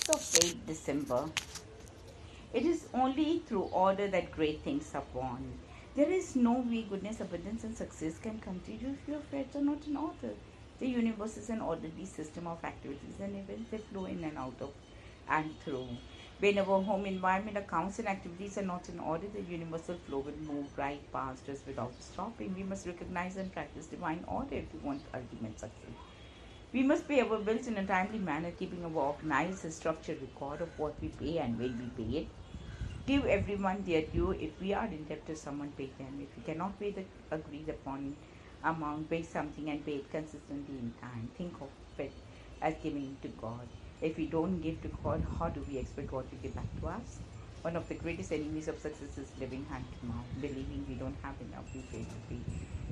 of 8 December. It is only through order that great things are born. There is no way goodness, abundance, and success can come to you if your affairs are not in order. The universe is an orderly system of activities and events that flow in and out of and through. When our home environment, accounts, and activities are not in order, the universal flow will move right past us without stopping. We must recognize and practice divine order if we want ultimate success. We must pay our bills in a timely manner, keeping a organized and structured record of what we pay and when we pay it. Give everyone their due. If we are in debt to someone, pay them. If we cannot pay the agreed upon amount, pay something and pay it consistently in time. Think of it as giving to God. If we don't give to God, how do we expect God to give back to us? One of the greatest enemies of success is living hand to mouth, believing we don't have enough, we fail to pay,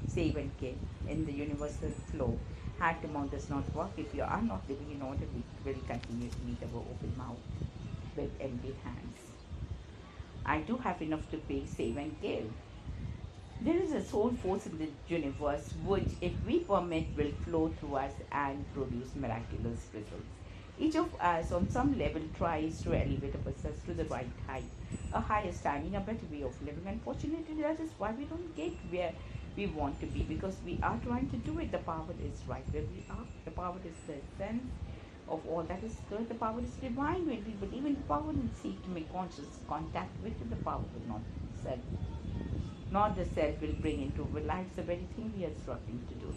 save and give. In the universal flow, hand to mouth does not work. If you are not living in order, we will continue to meet our open mouth with empty hands. I do have enough to pay, save and give. There is a soul force in the universe which, if we permit, will flow through us and produce miraculous results. Each of us, on some level, tries to elevate ourselves to the right height, a higher standing, a better way of living. Unfortunately, that is why we don't get where we want to be, because we are trying to do it. The power is right where we are. The power is the sense of all that is good. The power is divine. When we believe in power and seek to make conscious contact with it, the power will not self, not the self will bring into our lives the very thing we are struggling to do.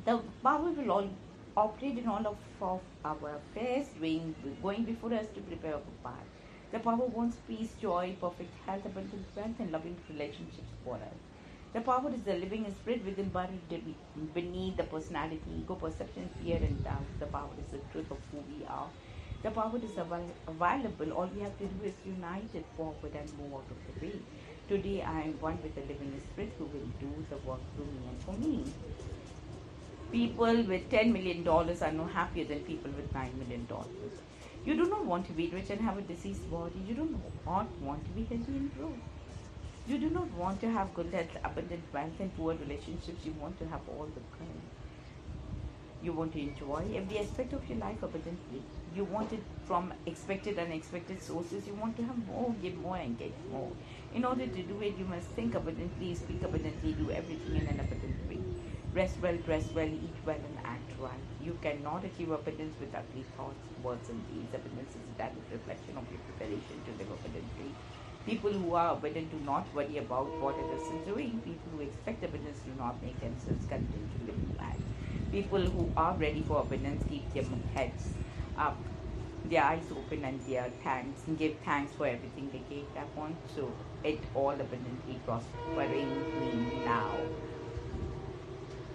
The power will all operate in all of our affairs, going before us to prepare our path. The power wants peace, joy, perfect health, abundant wealth, and loving relationships for us. The power is the living spirit within, buried beneath the personality, ego, perception, fear, and doubt. The power is the truth of who we are. The power is available. All we have to do is unite it forward and move out of the way. Today, I am one with the living spirit who will do the work through me and for me. People with $10 million are no happier than people with $9 million. You do not want to be rich and have a diseased body. You do not want to be healthy and broke. You do not want to have good health, abundant wealth, and poor relationships. You want to have all the kind. You want to enjoy every aspect of your life abundantly. You want it from expected and unexpected sources. You want to have more, give more, and get more. In order to do it, you must think abundantly, speak abundantly, do everything in an abundant way. Rest well, dress well, eat well, and act right. You cannot achieve abundance with ugly thoughts, words, and deeds. Abundance is a direct reflection of your preparation to live abundantly. People who are abundant do not worry about what others are doing. People who expect abundance do not make themselves content to live in lack. People who are ready for abundance keep their heads up, their eyes open, and give thanks for everything they get. I want to it all abundantly prospering me now.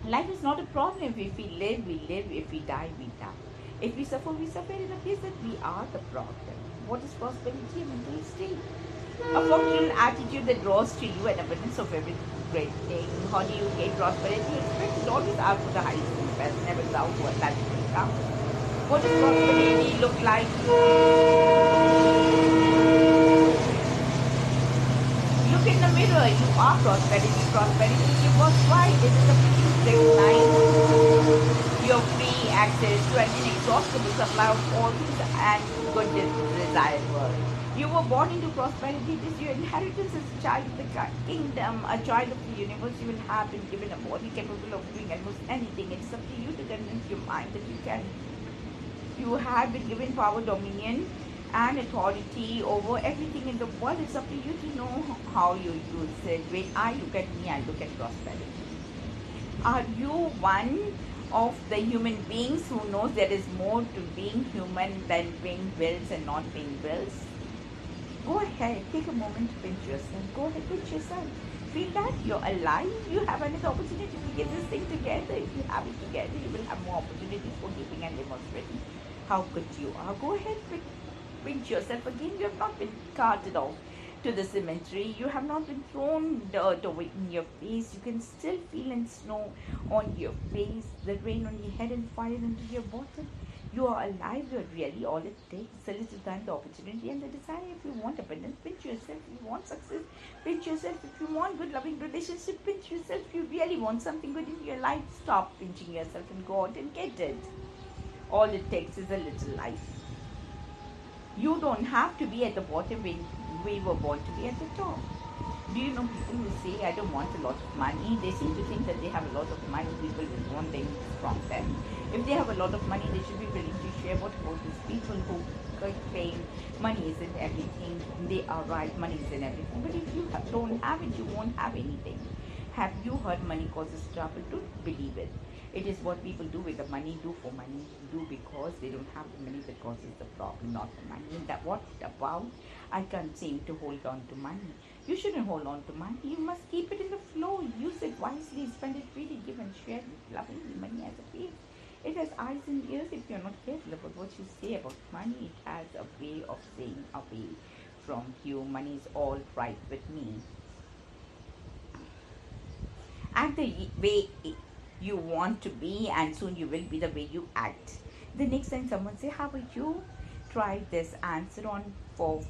Life is not a problem. If we live, we live. If we die, we die. If we suffer, we suffer. It appears that we are the problem. What is prosperity? A mental state. A functional attitude that draws to you an abundance of every great thing. How do you get prosperity? Expect it always out for the highest and the best, never doubt what that will come. What does prosperity look like? Look in the mirror. You are prosperity. Prosperity is your birthright. It is a recognize your free access to an inexhaustible supply of all things and good desired world. You were born into prosperity. It is your inheritance as a child of the kingdom, a child of the universe. You will have been given a body capable of doing almost anything. It is up to you to convince your mind that you can. You have been given power, dominion, and authority over everything in the world. It's up to you to know how you use it. When I look at me, I look at prosperity. Are you one of the human beings who knows there is more to being human than paying bills and not paying bills? Go ahead, take a moment to pinch yourself. Go ahead, pinch yourself. Feel that you're alive. You have another opportunity to get this thing together. If you have it together, you will have more opportunities for giving and demonstrating how good you are. Go ahead, pinch yourself again. You have not been carted off to the cemetery. You have not been thrown dirt away in your face. You can still feel and snow on your face, the rain on your head, and fire under your bottom. You are alive. You are really all it takes. A little time, the opportunity, and the desire. If you want abundance, pinch yourself. If you want success, pinch yourself. If you want good, loving relationship, pinch yourself. If you really want something good in your life, stop pinching yourself and go out and get it. All it takes is a little life. You don't have to be at the bottom when we were born to be at the top. Do you know people who say, I don't want a lot of money? They seem to think that they have a lot of money, people will want things from them. If they have a lot of money, they should be willing to share. What about these people who claim money isn't everything? They are right, money isn't everything. But if you don't have it, you won't have anything. Have you heard money causes trouble? Don't believe it. It is what people do with the money, do for money, do because they don't have the money that causes the problem, not the money. That what about? I can't seem to hold on to money. You shouldn't hold on to money. You must keep it in the flow. Use it wisely. Spend it freely. Give and share it lovingly. Money has a face. It has eyes and ears. If you're not careful about what you say about money, it has a way of staying away from you. Money is all right with me. Act the way you want to be, and soon you will be the way you act. The next time someone say, how are you? Try this answer on 4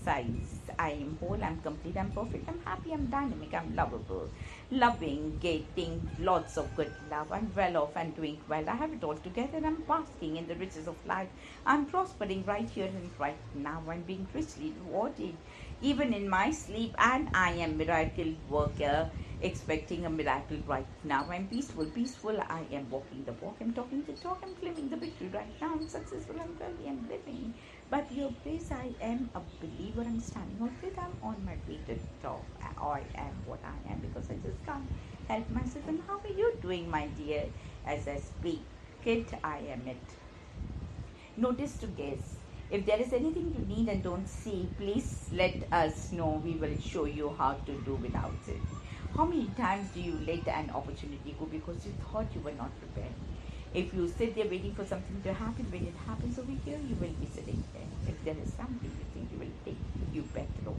sides. I am whole, I'm complete, I'm perfect, I'm happy, I'm dynamic, I'm lovable, loving, getting lots of good love, I'm well off and doing well, I have it all together, I'm basking in the riches of life, I'm prospering right here and right now, I'm being richly rewarded even in my sleep, and I am miracle worker expecting a miracle right now. I'm peaceful, peaceful. I am walking the walk. I'm talking the talk. I'm claiming the victory right now. I'm successful. I'm wealthy. I'm living. But your place, I am a believer. I'm standing on it. I'm on my way to top. I am what I am because I just can't help myself. And how are you doing, my dear? As I speak, kid, I am it. Notice to guess. If there is anything you need and don't see, please let us know. We will show you how to do without it. How many times do you let an opportunity go because you thought you were not prepared? If you sit there waiting for something to happen, when it happens over here, you will be sitting there. If there is something you think you will take you better off,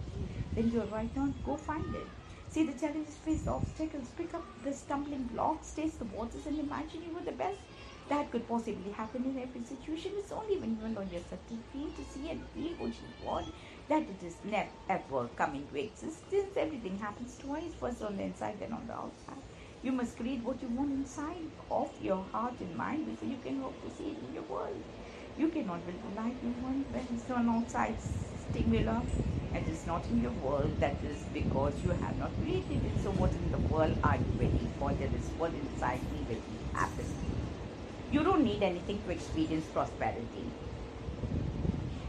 then you're right on, go find it. See the challenges, face the obstacles, pick up the stumbling blocks, taste the waters, and imagine you were the best that could possibly happen in every situation. It's only when you allow yourself to feel, to see, and feel what you want that it is never ever coming to existence. Everything happens twice, first on the inside, then on the outside. You must create what you want inside of your heart and mind before you can hope to see it in your world. You cannot build the life you want when it's on outside stimuli. It is not in your world. That is because you have not created it. So what in the world are you waiting for? There is what inside me waiting to happen. You don't need anything to experience prosperity.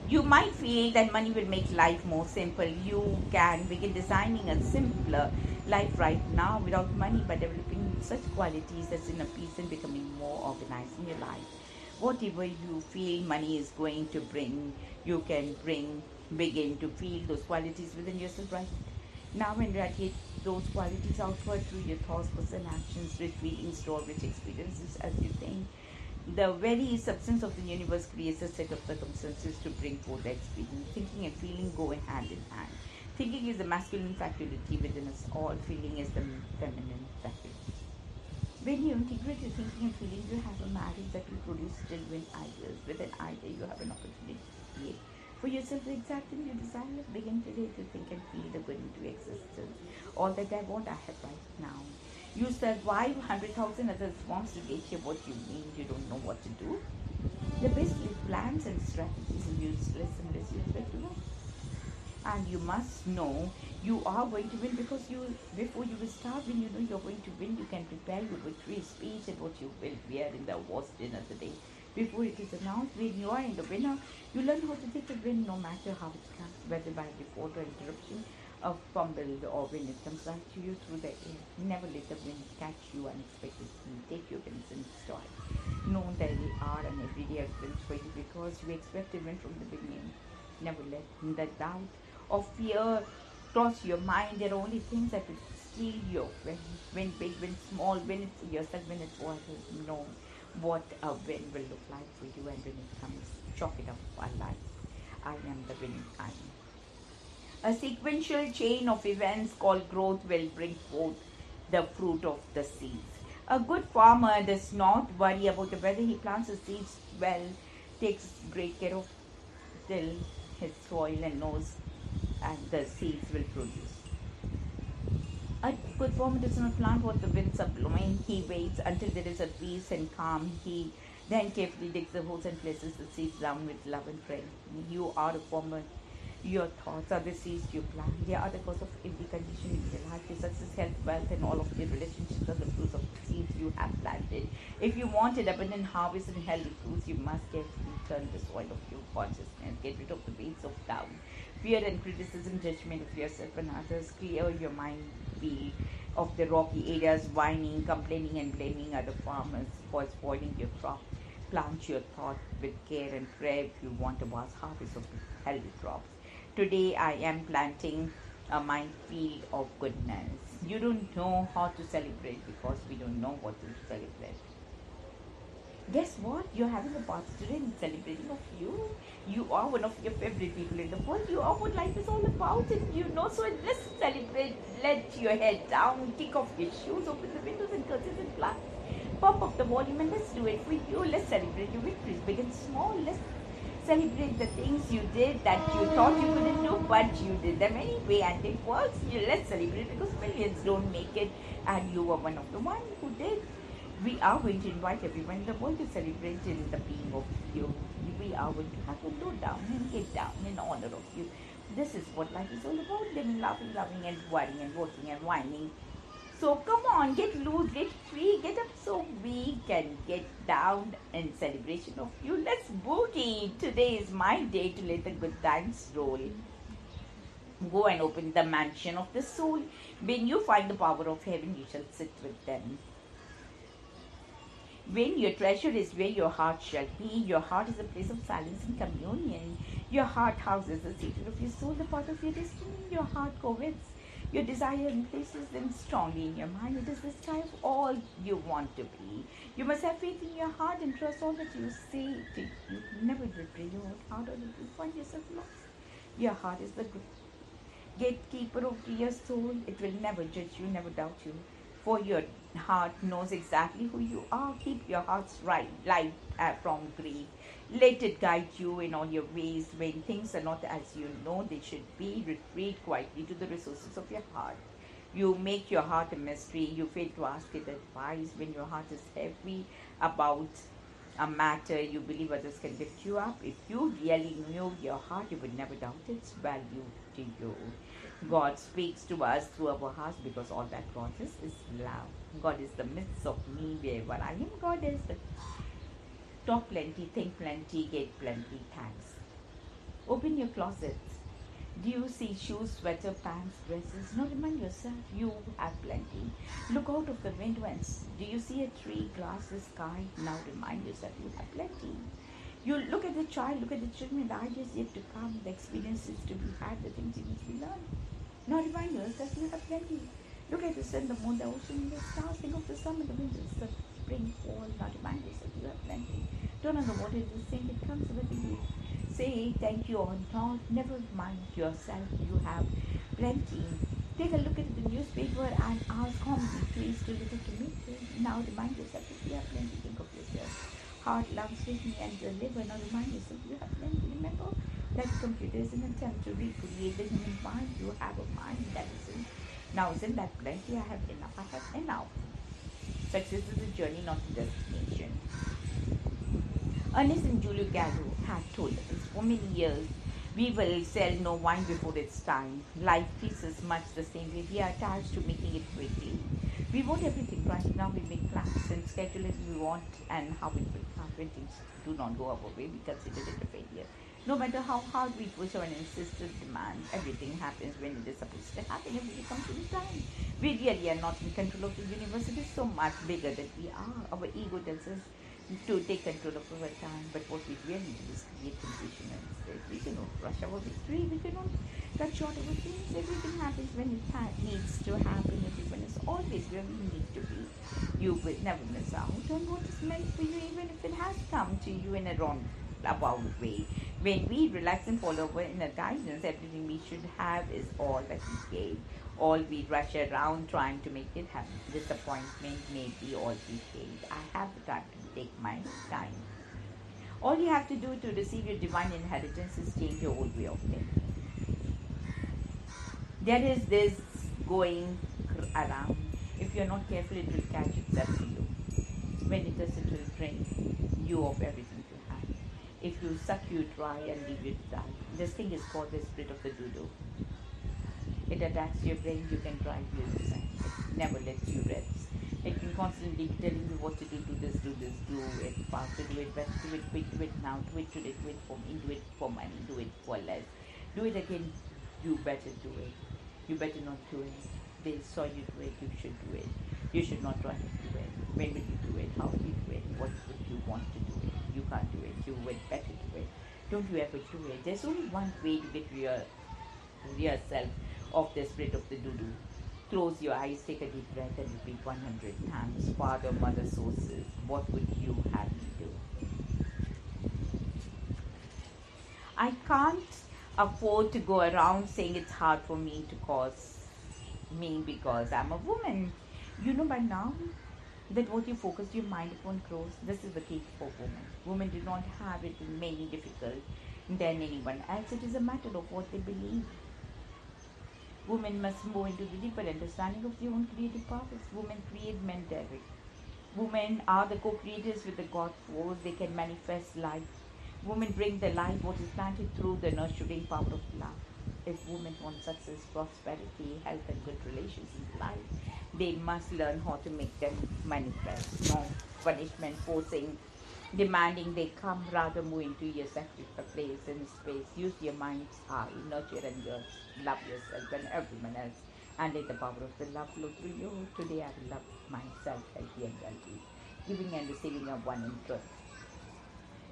You might feel that money will make life more simple. You can begin designing a simpler life right now without money by developing such qualities as inner peace and becoming more organized in your life. Whatever you feel money is going to bring, you can begin to feel those qualities within yourself right now and radiate those qualities outward through your thoughts, words, and actions, rich feelings, store rich experiences as you think. The very substance of the universe creates a set of circumstances to bring forth the experience. Thinking and feeling go hand in hand. Thinking is the masculine faculty within us all. Feeling is the feminine faculty. When you integrate your thinking and feeling, you have a marriage that will produce genuine ideas. With an idea, you have an opportunity to create for yourself the exact thing you desire. Begin today to think and feel the good into existence. All that I want, I have right now. You survive 100,000 other forms to get here what you mean. You don't know what to do. The best plans and strategies are useless unless you try to win. And you must know you are going to win because before you will start, when you know you're going to win, you can prepare your victory speech and what you will wear in the awards dinner today. Before it is announced, when you are in the winner, you learn how to take the win no matter how it comes, whether by default or interruption, a fumble, or when it comes back to you through the air. Never let the wind catch you unexpectedly. Take your wins in stride. Know that they are an everyday event for you because you expect a win from the beginning. Never let the doubt or fear cross your mind. There are only things that will steal your win big, win small, win it for yourself, win it for others. Know what a win will look like for you, and when it comes, chalk it up for life. I am the winning kind. A sequential chain of events called growth will bring forth the fruit of the seeds. A good farmer does not worry about whether he plants the seeds well, takes great care of till his soil and knows and the seeds will produce. A good farmer does not plant what the winds are blowing. He waits until there is a peace and calm. He Then carefully digs the holes and places the seeds down with love and prayer. You are a farmer. Your thoughts are the seeds you plant. They are the cause of every condition in your life. Your success, health, wealth, and all of your relationships are the fruits of the seeds you have planted. If you want an abundant harvest and healthy fruits, you must carefully turn the soil of your consciousness. Get rid of the weeds of doubt, fear, and criticism, judgment of yourself and others. Clear your mind field of the rocky areas. Whining, complaining, and blaming other farmers for spoiling your crop. Plant your thought with care and prayer if you want a vast harvest of healthy crops. Today I am planting a minefield of goodness. You don't know how to celebrate because we don't know what to celebrate. Guess what? You're having a party today and celebrating of you. You are one of your favorite people in the world. You are what life is all about, and you know. So let's celebrate. Let your head down, kick off your shoes, open the windows and curtains and plants. Pump up the volume and let's do it for you. Let's celebrate your victories, big and small. Let's celebrate the things you did that you thought you couldn't do, but you did them anyway, and it works. Let's celebrate because millions don't make it, and you were one of the ones who did. We are going to invite everyone in the world to celebrate in the being of you. We are going to have a low down and get down in honor of you. This is what life is all about: living, laughing, loving, and worrying, and working, and whining. So come on, get loose, get free, get up so we can get down in celebration of you. Let's boogie. Today is my day to let the good times roll. Go and open the mansion of the soul. When you find the power of heaven, you shall sit with them. When your treasure is where your heart shall be, your heart is a place of silence and communion. Your heart houses the secret of your soul, the part of your destiny. Your heart covets your desire and places them strongly in your mind. It is the sky of all you want to be. You must have faith in your heart and trust all that you say to you. Never betray your heart or you will find yourself lost. Your heart is the gatekeeper of your soul. It will never judge you, never doubt you. For your heart knows exactly who you are. Keep your hearts right, light from grief. Let it guide you in all your ways. When things are not as you know they should be, retreat quietly to the resources of your heart. You make your heart a mystery. You fail to ask it advice. When your heart is heavy about a matter you believe others can lift you up. If you really knew your heart, you would never doubt its value to you. God speaks to us through our hearts because all that causes is love. God is the midst of me wherever I am. God is the talk plenty, think plenty, get plenty. Thanks. Open your closets. Do you see shoes, sweater, pants, dresses? Now remind yourself you have plenty. Look out of the window and do you see a tree, glass, the sky? Now remind yourself you have plenty. You look at the child, look at the children, the ideas yet to come, the experiences to be had, the things you need to be learned. Now remind yourself you have plenty. Look at the sun, the moon, the ocean, the stars. Think of the summer, the winter, the spring, fall. Now remind yourself you have plenty. Turn on the water, the sink, it comes whether you say thank you or not. Never mind yourself, you have plenty. Take a look at the newspaper and ask how many trees to little to meet. Now remind yourself if you have plenty. Think of yourself. Heart, lungs, kidney, and your liver. Now remind yourself you have plenty. Remember that computer is an attempt to recreate the human mind. You have a mind that isn't. Now isn't that plenty? I have enough. I have enough. Success is a journey, not a destination. Ernest and Julio Gallo had told us for many years, we will sell no wine before its time. Life treats us much the same way. We are attached to making it quickly. We want everything right now. We make plans and schedule it we want and how it will happen. Things do not go our way. We consider it a failure. No matter how hard we push or insist or demand, everything happens when it is supposed to happen. Everything comes in time. We really are not in control of the universe. It is so much bigger than we are. Our ego tells us to take control of our time, but what we really do is create confusion instead. We cannot rush our victory. We cannot cut short our things. Everything happens when it needs to happen. Everyone is always where we need to be. You will never miss out on what is meant for you, even if it has come to you in a roundabout way. When we relax and follow our inner guidance, everything we should have is all that we gave. All we rush around trying to make it happen. Disappointment may be all we failed. I have the time to take my time. All you have to do to receive your divine inheritance is change your old way of thinking. There is this going around. If you're not careful, it will catch itself to you. When it does, it will drain you of everything you have. If you suck, you dry and leave you to die. This thing is called the spirit of the dodo. It attacks your brain, you can drive you insane. It never lets you rest. It can constantly be telling you what to do this, do this, do it faster, do it better, do it quick, do it now, do it today, do it for me, do it for money, do it for less. Do it again, you better do it. You better not do it. They saw you do it, you should do it. You should not try to do it. When will you do it? How will you do it? What would you want to do it? You can't do it. You would better do it. Don't you ever do it. There's only one way to get yourself of the spirit of the doo-doo. Close your eyes, take a deep breath and repeat 100 times. Father, mother, sources, what would you have me do? I can't afford to go around saying it's hard for me to cause me because I'm a woman. You know by now that what you focus your mind upon grows. This is the key for women. Women do not have it many difficult than anyone else. It is a matter of what they believe. Women must move into the deeper understanding of their own creative powers. Women create, men direct. Women are the co-creators with the God force. They can manifest life. Women bring the life what is planted through the nurturing power of love. If women want success, prosperity, health and good relations in life, they must learn how to make them manifest. No punishment, forcing, demanding they come, rather move into your sacred place and space. Use your mind's eye, nurture and love yourself and everyone else, and let the power of the love flow through you. Today I will love myself, healthy and wealthy. Giving and receiving are one in truth.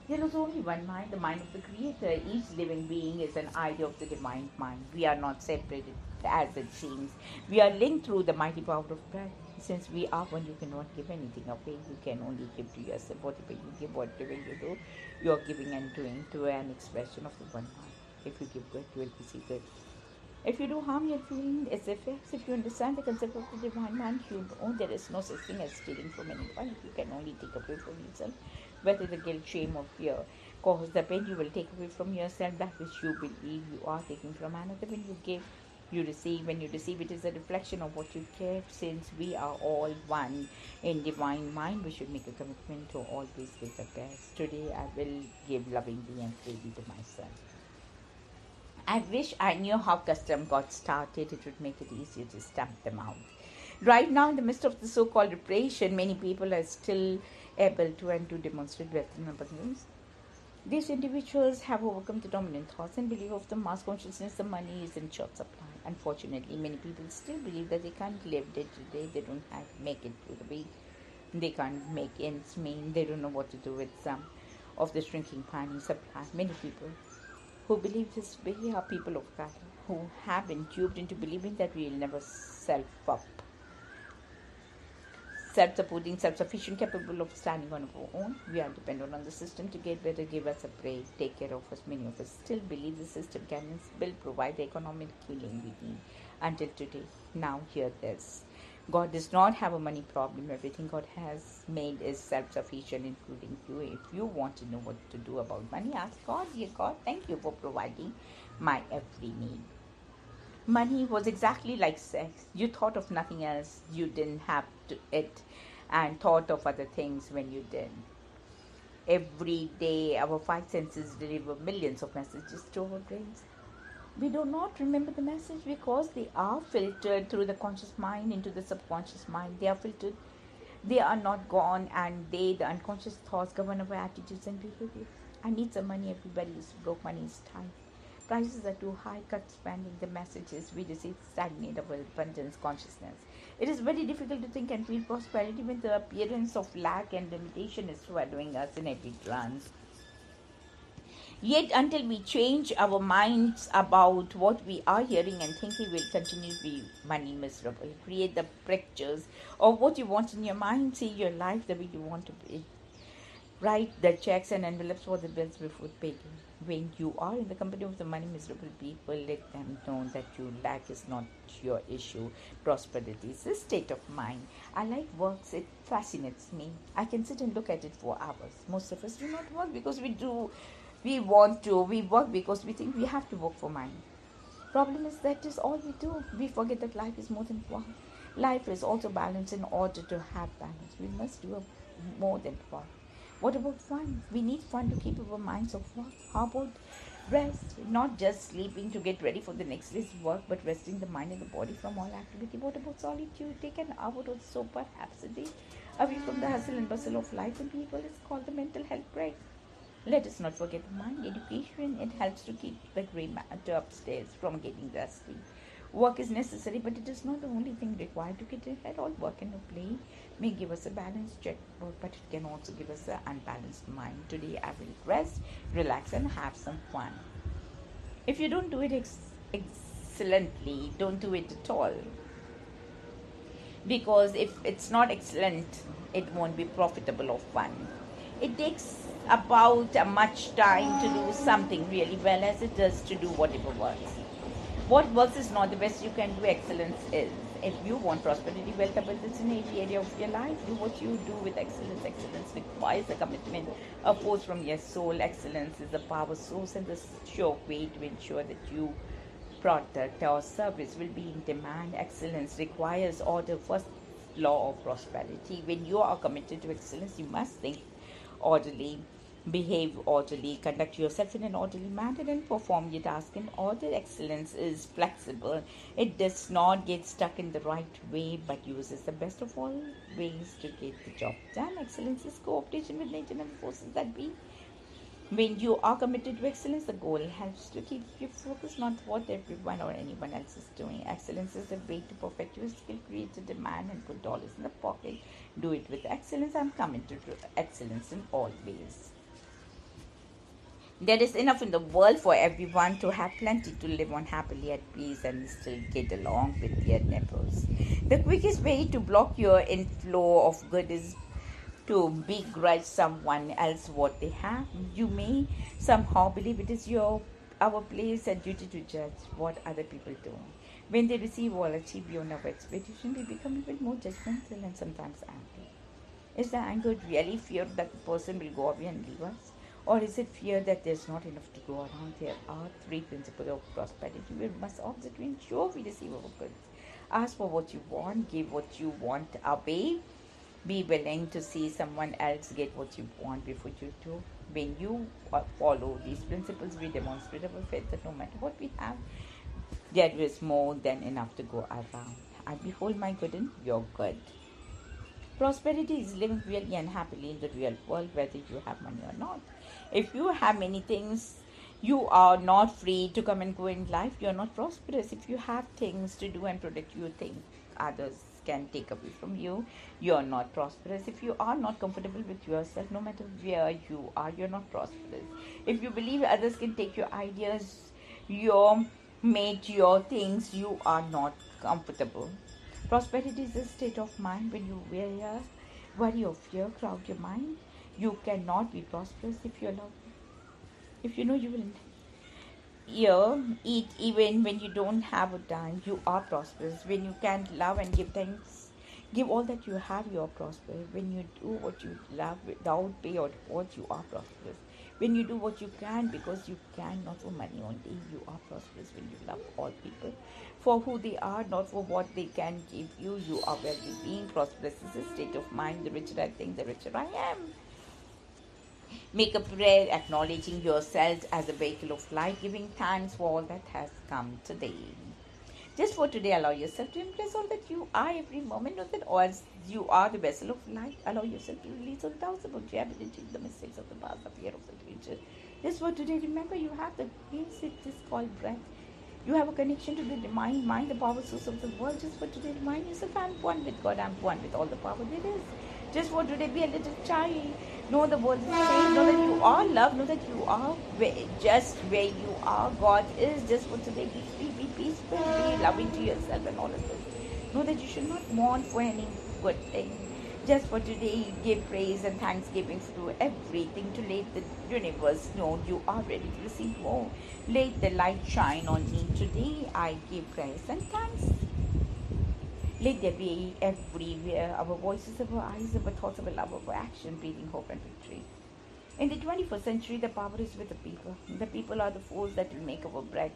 There is only one mind, the mind of the Creator. Each living being is an idea of the divine mind. We are not separated as it seems. We are linked through the mighty power of breath. Since we are one, you cannot give anything away. You can only give to yourself. Whatever you give, whatever you do, you are giving and doing to an expression of the one mind. If you give good, you will receive good. If you do harm, you're feeling its effects. If you understand the concept of the divine mind, you know there is no such thing as stealing from anyone. You can only take away from yourself. Whether the guilt, shame, or fear cause the pain, you will take away from yourself that which you believe you are taking from another. When you give, you receive. When you receive, it is a reflection of what you give. Since we are all one in divine mind, we should make a commitment to always give the best. Today, I will give lovingly and freely to myself. I wish I knew how custom got started. It would make it easier to stamp them out. Right now, in the midst of the so-called repression, many people are still able to and to demonstrate Western abundance. These individuals have overcome the dominant thoughts and belief of the mass consciousness the money is in short supply. Unfortunately, many people still believe that they can't live day to day. They don't have make it through the week. They can't make ends meet. They don't know what to do with some of the shrinking pie in supply. Many people who believe this way are people of color who have been duped into believing that we will never self-supporting, self-sufficient, capable of standing on our own. We are dependent on the system to get better, give us a break, take care of us. Many of us still believe the system can and will provide the economic healing we need. Until today, now hear this. God does not have a money problem. Everything God has made is self-sufficient, including you. If you want to know what to do about money, ask God. Dear God, thank you for providing my every need. Money was exactly like sex. You thought of nothing else. You didn't have it and thought of other things when you did. Every day, our five senses deliver millions of messages to our brains. We do not remember the message because they are filtered through the conscious mind into the subconscious mind. They are filtered. They are not gone, and the unconscious thoughts govern our attitudes and behavior. I need some money. Everybody is broke. Money is tight. Prices are too high. Cut spending. The messages we receive stagnate our abundance consciousness. It is very difficult to think and feel prosperity when the appearance of lack and limitation is swallowing us in every glance. Yet until we change our minds about what we are hearing and thinking, we will continue to be money miserable. Create the pictures of what you want in your mind. See your life the way you want to be. Write the checks and envelopes for the bills before paying. When you are in the company of the money miserable people, let them know that you lack is not your issue. Prosperity is a state of mind. I like works. It fascinates me. I can sit and look at it for hours. Most of us do not work because we want to. We work because we think we have to work for money. Problem is that is all we do. We forget that life is more than one. Life is also balance. In order to have balance, we must do more than work. What about fun? We need fun to keep our minds off work. How about rest? Not just sleeping to get ready for the next day's work, but resting the mind and the body from all activity. What about solitude? Take an hour or so perhaps a day away from the hustle and bustle of life and people. It's called the mental health break. Let us not forget the mind education. It helps to keep the grey matter upstairs from getting dusty. Work is necessary, but it is not the only thing required to get ahead. All work and no play may give us a balanced checkbook, but it can also give us an unbalanced mind. Today, I will rest, relax, and have some fun. If you don't do it excellently, don't do it at all. Because if it's not excellent, it won't be profitable or fun. It takes about as much time to do something really well as it does to do whatever works. What works is not the best you can do, excellence is. If you want prosperity, wealth, abundance in every area of your life, do what you do with excellence. Excellence requires a commitment, a force from your soul. Excellence is the power source and the sure way to ensure that your product or service will be in demand. Excellence requires order, first law of prosperity. When you are committed to excellence, you must think orderly, behave orderly, conduct yourself in an orderly manner, and perform your task in order. Excellence is flexible. It does not get stuck in the right way, but uses the best of all ways to get the job done. Excellence is cooperation with nature and the forces that be. When you are committed to excellence, the goal helps to keep you focused, not what everyone or anyone else is doing. Excellence is the way to perfect your skill, create a demand, and put dollars in the pocket. Do it with excellence. I'm committed to excellence in all ways. There is enough in the world for everyone to have plenty to live on happily at peace and still get along with their neighbors. The quickest way to block your inflow of good is to begrudge someone else what they have. You may somehow believe it is our place and duty to judge what other people do. When they receive or achieve beyond our expectation, we become even more judgmental and sometimes angry. Is the anger really fear that the person will go away and leave us? Or is it fear that there's not enough to go around? There are three principles of prosperity we must observe to ensure we receive our goods. Ask for what you want, give what you want away. Be willing to see someone else get what you want before you do. When you follow these principles, we demonstrate our faith that no matter what we have, there is more than enough to go around. I behold my good and your good. Prosperity is living really and happily in the real world, whether you have money or not. If you have many things, you are not free to come and go in life. You are not prosperous. If you have things to do and protect, you think others can take away from you, you are not prosperous. If you are not comfortable with yourself, no matter where you are, you're not prosperous. If you believe others can take your ideas, your mate, your things, you are not comfortable. Prosperity is a state of mind. When you worry or fear crowd your mind, you cannot be prosperous. If you allow, if you know you will eat even when you don't have a dime, you are prosperous. When you can love and give thanks, give all that you have, you are prosperous. When you do what you love without pay or reward, you are prosperous. When you do what you can because you can, not for money only, you are prosperous. When you love all people for who they are, not for what they can give you, you are well-being. Prosperous is a state of mind. The richer I think, the richer I am. Make a prayer acknowledging yourselves as a vehicle of light, giving thanks for all that has come today. Just for today, allow yourself to embrace all that you are every moment. Know that as you are the vessel of light, allow yourself to release all doubts about reality, the mistakes of the past, the fear of the future. Just for today, remember you have the grace, it is called breath. You have a connection to the divine mind, the power source of the world. Just for today, remind yourself, I'm one with God, I'm one with all the power there is. Just for today, be a little child. Know the world is safe. Know that you are loved. Know that you are just where you are. God is. Just for today, be free, be peaceful, be loving to yourself and all of this. Know that you should not mourn for any good thing. Just for today, give praise and thanksgiving through everything to let the universe know you are ready to receive more. Let the light shine on me today. I give praise and thanks. Let there be everywhere our voices, our eyes, our thoughts, our love, our action, breathing hope and victory. In the 21st century, the power is with the people. The people are the force that will make our break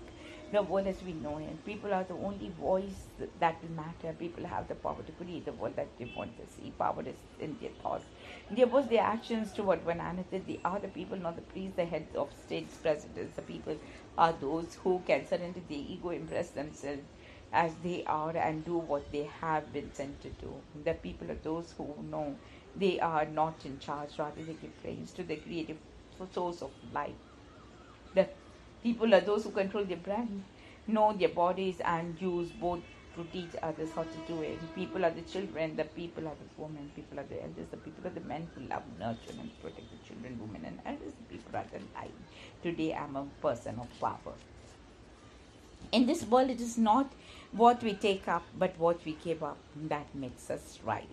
the world as we know it. People are the only voice that will matter. People have the power to create the world that they want to see. Power is in their thoughts. They oppose their actions toward one another. They are the people, not the priests, the heads of states, presidents. The people are those who can surrender their ego, impress themselves as they are, and do what they have been sent to do. The people are those who know they are not in charge, rather they give praise to the creative source of life. The people are those who control their brand, know their bodies, and use both to teach others how to do it. People are the children, the people are the women, people are the elders, the people are the men who love, nurture, and protect the children, women, and elders. The people are the light. Today I'm a person of power. In this world, it is not what we take up, but what we give up that makes us right.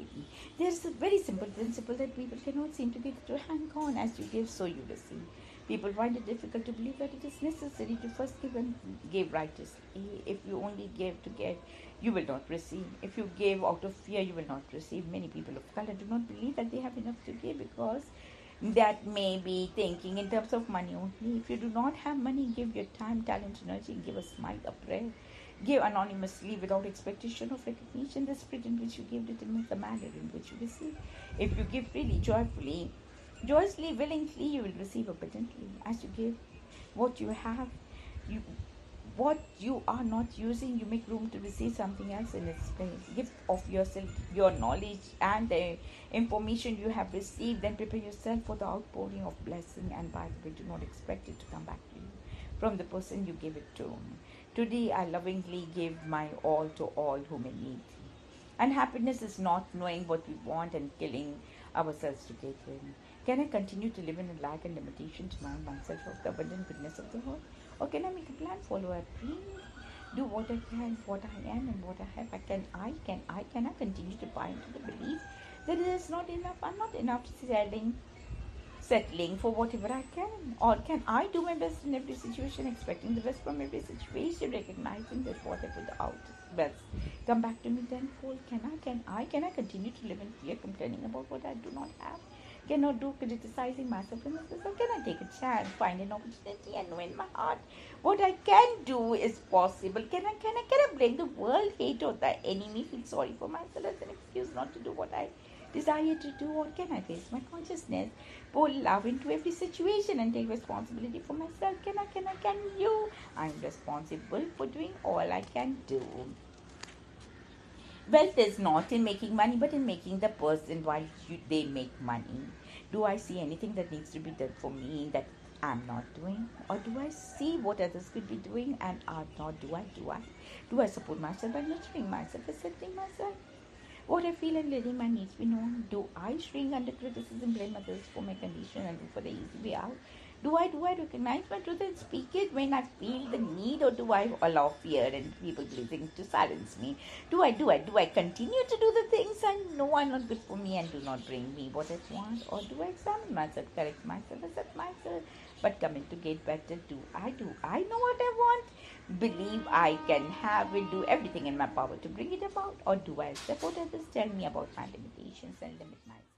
There's a very simple principle that people cannot seem to get to hang on. As you give, so you receive. People find it difficult to believe that it is necessary to first give and give righteously. If you only give to get, you will not receive. If you give out of fear, you will not receive. Many people of color do not believe that they have enough to give because that may be thinking in terms of money only. If you do not have money, give your time, talent, energy, give a smile, a prayer. Give anonymously without expectation of recognition. The spirit in which you give determines the manner in which you receive. If you give freely, joyously, willingly, you will receive abundantly. As you give what you have, you what you are not using, you make room to receive something else in its place. Give of yourself, your knowledge, and the information you have received. Then prepare yourself for the outpouring of blessing. And by the way, do not expect it to come back to you from the person you give it to. Today, I lovingly give my all to all who may need. And happiness is not knowing what we want and killing ourselves to get it. Can I continue to live in a lack and limitation to know myself of the abundant goodness of the world? Or can I make a plan, follow a dream, do what I can, what I am, and what I have? Can I continue to buy into the belief that it is not enough? I'm not enough settling for whatever I can? Or can I do my best in every situation, expecting the best from every situation, recognizing that what I put out best come back to me tenfold? Can I continue to live in fear, complaining about what I do not have? Cannot do criticizing myself and others? Or can I take a chance, find an opportunity, and know in my heart what I can do is possible? Can I blame the world, hate, or the enemy, feel sorry for myself as an excuse not to do what I desire to do? Or can I face my consciousness, pour love into every situation, and take responsibility for myself? Can you? I'm responsible for doing all I can do. Wealth is not in making money, but in making the person while they make money. Do I see anything that needs to be done for me that I'm not doing? Or do I see what others could be doing and are not? Do I support myself by nurturing myself, accepting myself? What I feel and letting my needs be known? Do I shrink under criticism, blame others for my condition, and look for the easy way out? Do I recognize my truth and speak it when I feel the need, or do I allow fear and people pleasing to silence me? Do I continue to do the things I know are not good for me and do not bring me what I want? Or do I examine myself, correct myself, accept myself, but commit to get better? Do I know what I want? Believe I can have it, do everything in my power to bring it about? Or do I accept what others tell me about my limitations and limit myself?